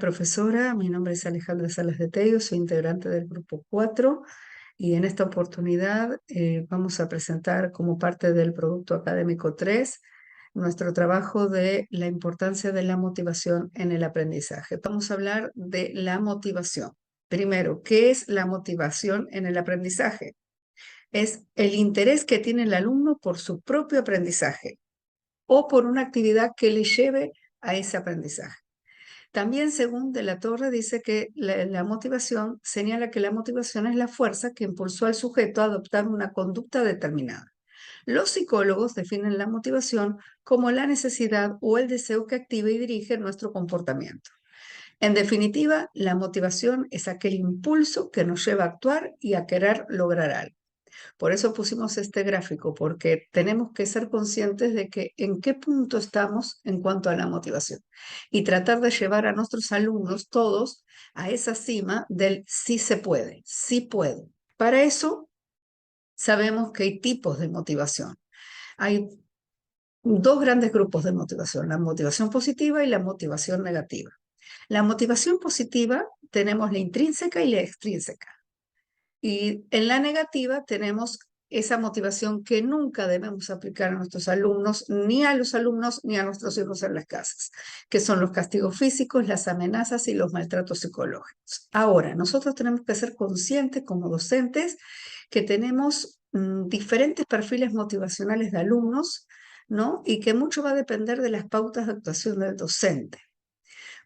profesora, mi nombre es Alejandra Salas de Tello, soy integrante del grupo 4 y en esta oportunidad vamos a presentar como parte del producto académico 3 nuestro trabajo de la importancia de la motivación en el aprendizaje. Vamos a hablar de la motivación. Primero, ¿qué es la motivación en el aprendizaje? Es el interés que tiene el alumno por su propio aprendizaje o por una actividad que le lleve a ese aprendizaje. También, según De la Torre, dice que la motivación señala que la motivación es la fuerza que impulsó al sujeto a adoptar una conducta determinada. Los psicólogos definen la motivación como la necesidad o el deseo que activa y dirige nuestro comportamiento. En definitiva, la motivación es aquel impulso que nos lleva a actuar y a querer lograr algo. Por eso pusimos este gráfico, porque tenemos que ser conscientes de que en qué punto estamos en cuanto a la motivación y tratar de llevar a nuestros alumnos todos a esa cima del sí se puede, sí puedo. Para eso sabemos que hay tipos de motivación. Hay dos grandes grupos de motivación, la motivación positiva y la motivación negativa. La motivación positiva tenemos la intrínseca y la extrínseca. Y en la negativa tenemos esa motivación que nunca debemos aplicar a nuestros alumnos, ni a los alumnos, ni a nuestros hijos en las casas, que son los castigos físicos, las amenazas y los maltratos psicológicos. Ahora, nosotros tenemos que ser conscientes como docentes que tenemos diferentes perfiles motivacionales de alumnos, ¿no? Y que mucho va a depender de las pautas de actuación del docente.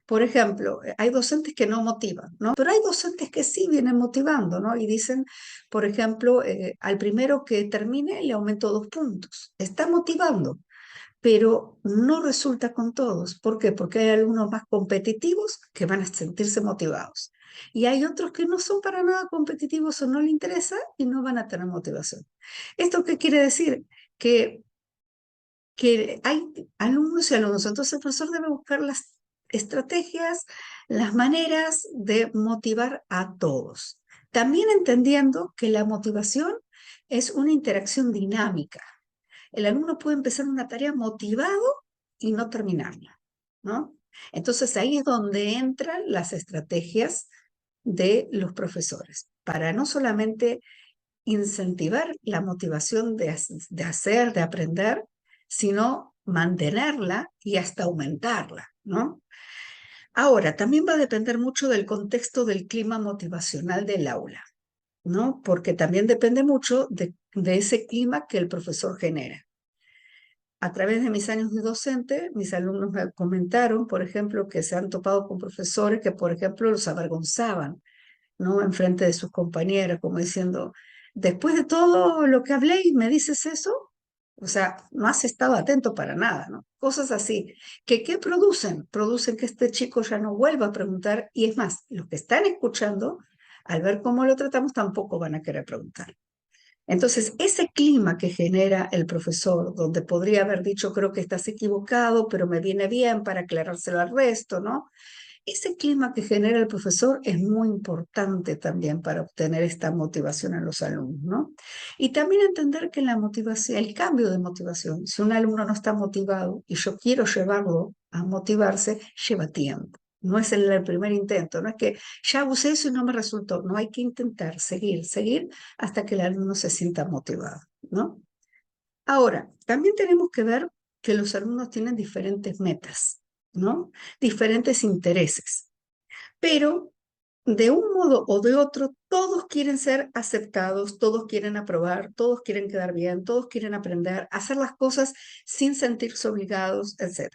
Por ejemplo, hay docentes que no motivan, ¿no? Pero hay docentes que sí vienen motivando, ¿no? Y dicen, por ejemplo, al primero que termine le aumento 2 puntos. Está motivando, pero no resulta con todos. ¿Por qué? Porque hay algunos más competitivos que van a sentirse motivados. Y hay otros que no son para nada competitivos o no les interesa y no van a tener motivación. ¿Esto qué quiere decir? Que hay alumnos y alumnos. Entonces el profesor debe buscar las estrategias, las maneras de motivar a todos. También entendiendo que la motivación es una interacción dinámica. El alumno puede empezar una tarea motivado y no terminarla, ¿no? Entonces ahí es donde entran las estrategias de los profesores, para no solamente incentivar la motivación de hacer, de aprender, sino mantenerla y hasta aumentarla, ¿no? Ahora, también va a depender mucho del contexto del clima motivacional del aula, ¿no? Porque también depende mucho de ese clima que el profesor genera. A través de mis años de docente, mis alumnos me comentaron, por ejemplo, que se han topado con profesores que, por ejemplo, los avergonzaban, ¿no? En frente de sus compañeras, como diciendo, después de todo lo que hablé y me dices eso, o sea, no has estado atento para nada, ¿no? Cosas así. ¿Qué producen? Producen que este chico ya no vuelva a preguntar y es más, los que están escuchando, al ver cómo lo tratamos, tampoco van a querer preguntar. Entonces, ese clima que genera el profesor, donde podría haber dicho, creo que estás equivocado, pero me viene bien para aclarárselo al resto, ¿no? Ese clima que genera el profesor es muy importante también para obtener esta motivación en los alumnos, ¿no? Y también entender que la motivación, el cambio de motivación, si un alumno no está motivado y yo quiero llevarlo a motivarse, lleva tiempo. No es en el primer intento, no es que ya usé eso y no me resultó. No, hay que intentar seguir hasta que el alumno se sienta motivado, ¿no? Ahora, también tenemos que ver que los alumnos tienen diferentes metas, ¿no? Diferentes intereses, pero de un modo o de otro, todos quieren ser aceptados, todos quieren aprobar, todos quieren quedar bien, todos quieren aprender, hacer las cosas sin sentirse obligados, etc.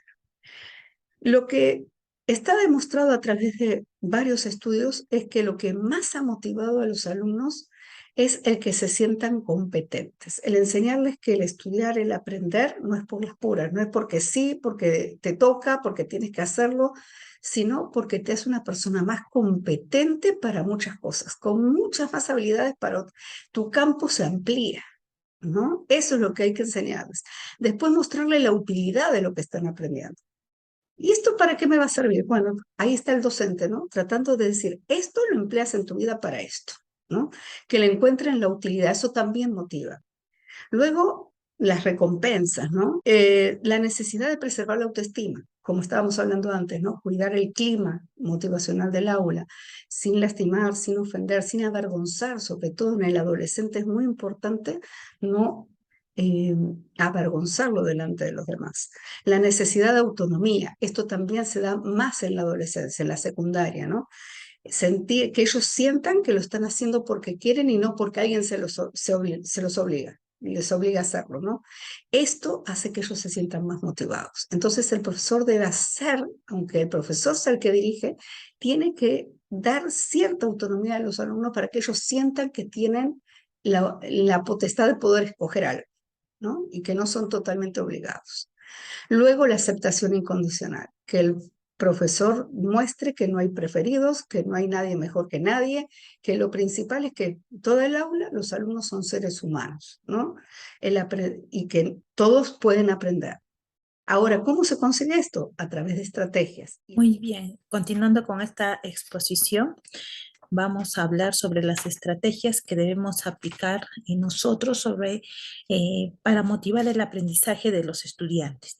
Lo que está demostrado a través de varios estudios es que lo que más ha motivado a los alumnos es el que se sientan competentes, el enseñarles que el estudiar, el aprender, no es por las puras, no es porque sí, porque te toca, porque tienes que hacerlo, sino porque te hace una persona más competente para muchas cosas, con muchas más habilidades para tu campo se amplía, ¿no? Eso es lo que hay que enseñarles. Después mostrarle la utilidad de lo que están aprendiendo. ¿Y esto para qué me va a servir? Bueno, ahí está el docente, ¿no? Tratando de decir, esto lo empleas en tu vida para esto, ¿no? Que le encuentren la utilidad, eso también motiva. Luego, las recompensas, ¿no? La necesidad de preservar la autoestima, como estábamos hablando antes, ¿no? Cuidar el clima motivacional del aula, sin lastimar, sin ofender, sin avergonzar, sobre todo en el adolescente es muy importante no eh, avergonzarlo delante de los demás. La necesidad de autonomía, esto también se da más en la adolescencia, en la secundaria, ¿no? Sentir, que ellos sientan que lo están haciendo porque quieren y no porque alguien se los obliga, les obliga a hacerlo, ¿no? Esto hace que ellos se sientan más motivados. Entonces el profesor debe hacer, aunque el profesor sea el que dirige, tiene que dar cierta autonomía a los alumnos para que ellos sientan que tienen la potestad de poder escoger algo, ¿no? Y que no son totalmente obligados. Luego, la aceptación incondicional, que el profesor muestre que no hay preferidos, que no hay nadie mejor que nadie, que lo principal es que todo el aula, los alumnos son seres humanos, ¿no? Y que todos pueden aprender. Ahora, ¿cómo se consigue esto? A través de estrategias. Muy bien, continuando con esta exposición, vamos a hablar sobre las estrategias que debemos aplicar en nosotros para motivar el aprendizaje de los estudiantes.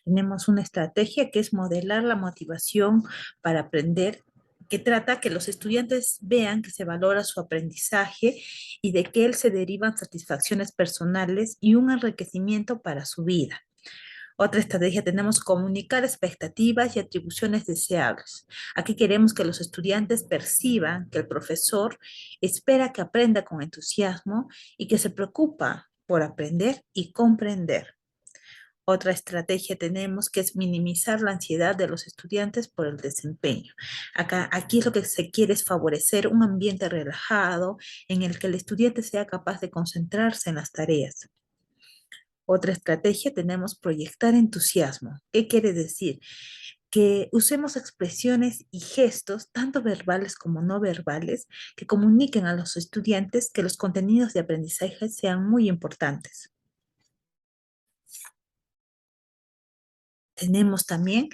Tenemos una estrategia que es modelar la motivación para aprender, que trata que los estudiantes vean que se valora su aprendizaje y de que él se derivan satisfacciones personales y un enriquecimiento para su vida. Otra estrategia tenemos comunicar expectativas y atribuciones deseables. Aquí queremos que los estudiantes perciban que el profesor espera que aprenda con entusiasmo y que se preocupa por aprender y comprender. Otra estrategia tenemos que es minimizar la ansiedad de los estudiantes por el desempeño. Aquí lo que se quiere es favorecer un ambiente relajado en el que el estudiante sea capaz de concentrarse en las tareas. Otra estrategia tenemos proyectar entusiasmo. ¿Qué quiere decir? Que usemos expresiones y gestos, tanto verbales como no verbales, que comuniquen a los estudiantes que los contenidos de aprendizaje sean muy importantes. Tenemos también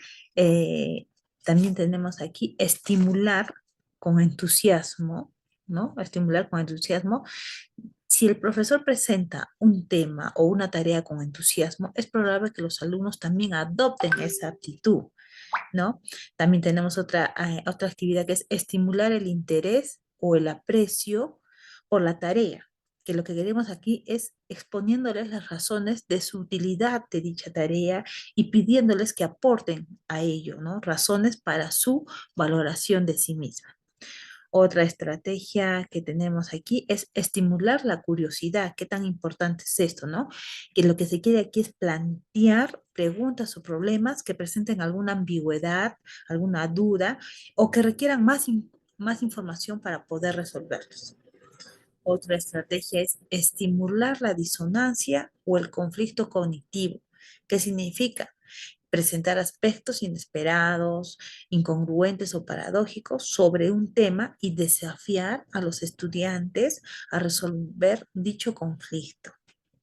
tenemos aquí estimular con entusiasmo, ¿no? Estimular con entusiasmo. Si el profesor presenta un tema o una tarea con entusiasmo, es probable que los alumnos también adopten esa actitud, ¿no? También tenemos otra actividad que es estimular el interés o el aprecio por la tarea, que lo que queremos aquí es exponiéndoles las razones de su utilidad de dicha tarea y pidiéndoles que aporten a ello, ¿no? Razones para su valoración de sí misma. Otra estrategia que tenemos aquí es estimular la curiosidad. ¿Qué tan importante es esto, no? Que lo que se quiere aquí es plantear preguntas o problemas que presenten alguna ambigüedad, alguna duda o que requieran más información para poder resolverlos. Otra estrategia es estimular la disonancia o el conflicto cognitivo. ¿Qué significa? Presentar aspectos inesperados, incongruentes o paradójicos sobre un tema y desafiar a los estudiantes a resolver dicho conflicto,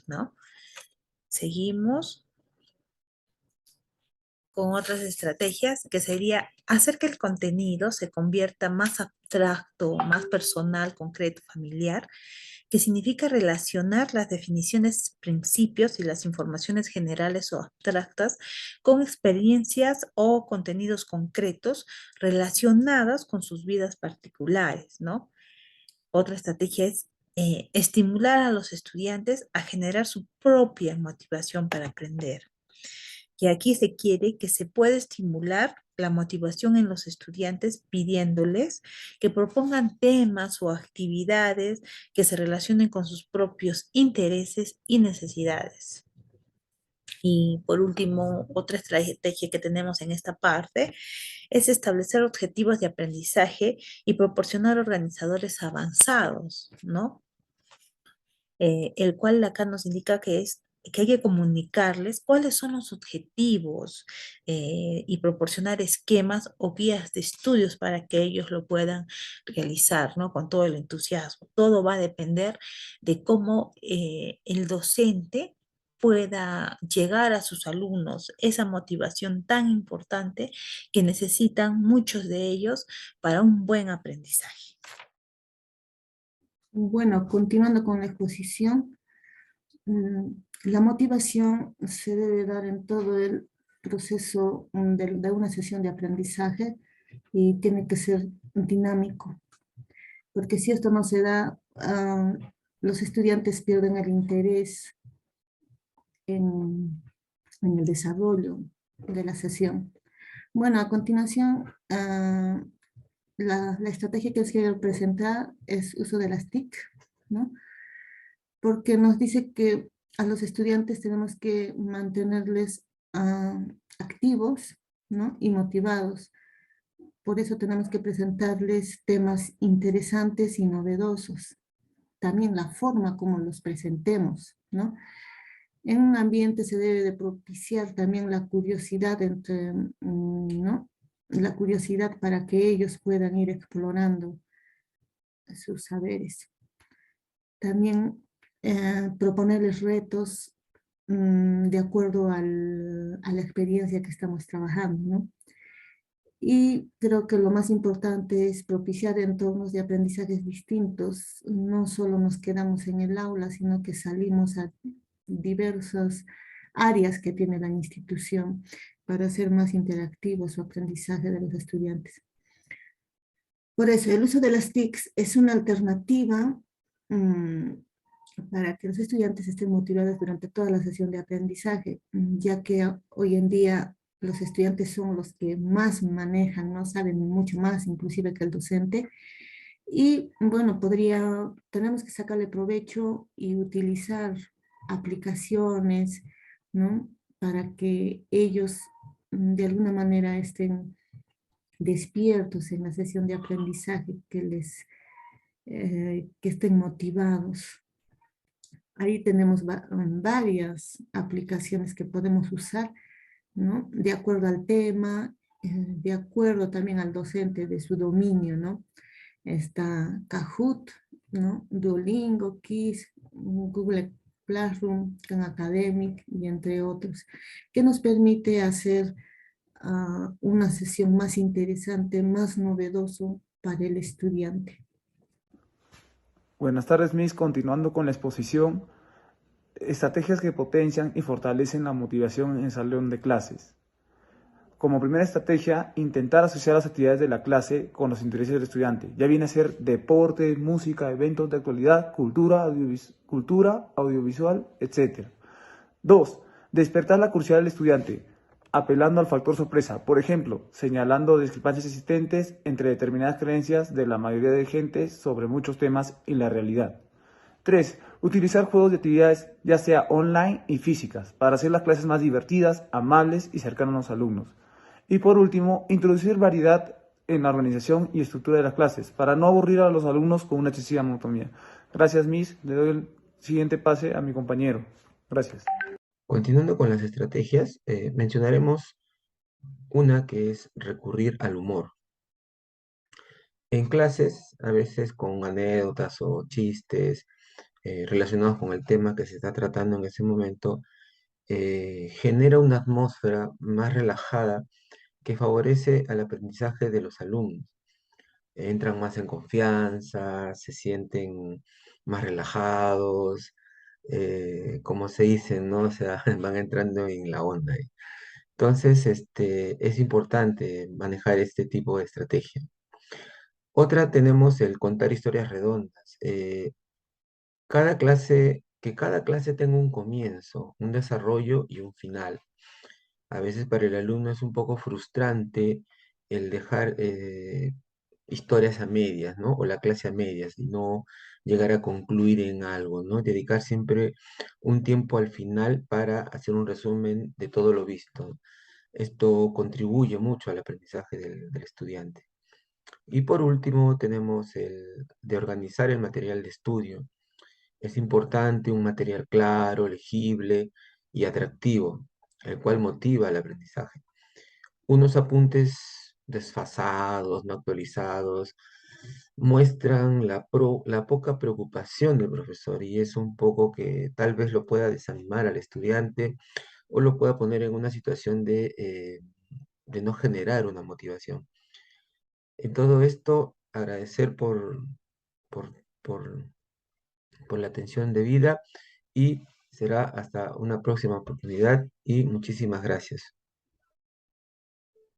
¿no? Seguimos con otras estrategias que sería hacer que el contenido se convierta más abstracto, más personal, concreto, familiar, que significa relacionar las definiciones, principios y las informaciones generales o abstractas con experiencias o contenidos concretos relacionadas con sus vidas particulares, ¿no? Otra estrategia es estimular a los estudiantes a generar su propia motivación para aprender. Y aquí se quiere que se pueda estimular la motivación en los estudiantes pidiéndoles que propongan temas o actividades que se relacionen con sus propios intereses y necesidades. Y por último, otra estrategia que tenemos en esta parte es establecer objetivos de aprendizaje y proporcionar organizadores avanzados, ¿no? El cual acá nos indica que hay que comunicarles cuáles son los objetivos y proporcionar esquemas o guías de estudios para que ellos lo puedan realizar, ¿no? Con todo el entusiasmo. Todo va a depender de cómo el docente pueda llegar a sus alumnos esa motivación tan importante que necesitan muchos de ellos para un buen aprendizaje. Bueno, continuando con la exposición, La motivación se debe dar en todo el proceso de una sesión de aprendizaje y tiene que ser dinámico, porque si esto no se da, los estudiantes pierden el interés en, en el desarrollo de la sesión. Bueno, a continuación, la estrategia que les quiero presentar es uso de las TIC, ¿no? Porque nos dice que a los estudiantes tenemos que mantenerles activos, ¿no? Y motivados. Por eso tenemos que presentarles temas interesantes y novedosos. También la forma como los presentemos, ¿no? En un ambiente se debe de propiciar también la curiosidad entre, ¿no? La curiosidad para que ellos puedan ir explorando sus saberes. También proponerles retos de acuerdo a la experiencia que estamos trabajando, ¿no? Y creo que lo más importante es propiciar entornos de aprendizajes distintos. No solo nos quedamos en el aula, sino que salimos a diversas áreas que tiene la institución para hacer más interactivo su aprendizaje de los estudiantes. Por eso, el uso de las TICs es una alternativa mm, para que los estudiantes estén motivados durante toda la sesión de aprendizaje, ya que hoy en día los estudiantes son los que más manejan, no saben mucho más inclusive que el docente. Y bueno, tenemos que sacarle provecho y utilizar aplicaciones, ¿no? Para que ellos de alguna manera estén despiertos en la sesión de aprendizaje, que estén motivados. Ahí tenemos varias aplicaciones que podemos usar, ¿no? De acuerdo al tema, de acuerdo también al docente de su dominio, ¿no? Está Kahoot, ¿no? Duolingo, Kiss, Google Classroom, Khan Academic y entre otros, que nos permite hacer una sesión más interesante, más novedoso para el estudiante. Buenas tardes, Miss. Continuando con la exposición, estrategias que potencian y fortalecen la motivación en el salón de clases. Como primera estrategia, intentar asociar las actividades de la clase con los intereses del estudiante. Ya viene a ser deporte, música, eventos de actualidad, cultura, audiovisual, etc. 2. Despertar la curiosidad del estudiante, apelando al factor sorpresa. Por ejemplo, señalando discrepancias existentes entre determinadas creencias de la mayoría de gente sobre muchos temas y la realidad. 3. Utilizar juegos de actividades ya sea online y físicas para hacer las clases más divertidas, amables y cercanas a los alumnos. Y por último, introducir variedad en la organización y estructura de las clases para no aburrir a los alumnos con una excesiva monotonía. Gracias, Miss. Le doy el siguiente pase a mi compañero. Gracias. Continuando con las estrategias, mencionaremos una que es recurrir al humor. En clases, a veces con anécdotas o chistes relacionados con el tema que se está tratando en ese momento, genera una atmósfera más relajada que favorece al aprendizaje de los alumnos. Entran más en confianza, se sienten más relajados, como se dice, ¿no? O sea, van entrando en la onda. Entonces, es importante manejar este tipo de estrategia. Otra tenemos el contar historias redondas. Que cada clase tenga un comienzo, un desarrollo y un final. A veces para el alumno es un poco frustrante el dejar historias a medias, ¿no? O la clase a medias y no llegar a concluir en algo, ¿no? Dedicar siempre un tiempo al final para hacer un resumen de todo lo visto. Esto contribuye mucho al aprendizaje del estudiante. Y por último, tenemos el de organizar el material de estudio. Es importante un material claro, legible y atractivo, el cual motiva el aprendizaje. Unos apuntes desfasados, no actualizados, muestran la poca preocupación del profesor y es un poco que tal vez lo pueda desanimar al estudiante o lo pueda poner en una situación de no generar una motivación. En todo esto, agradecer por, por, por la atención debida y Será hasta una próxima oportunidad y muchísimas gracias.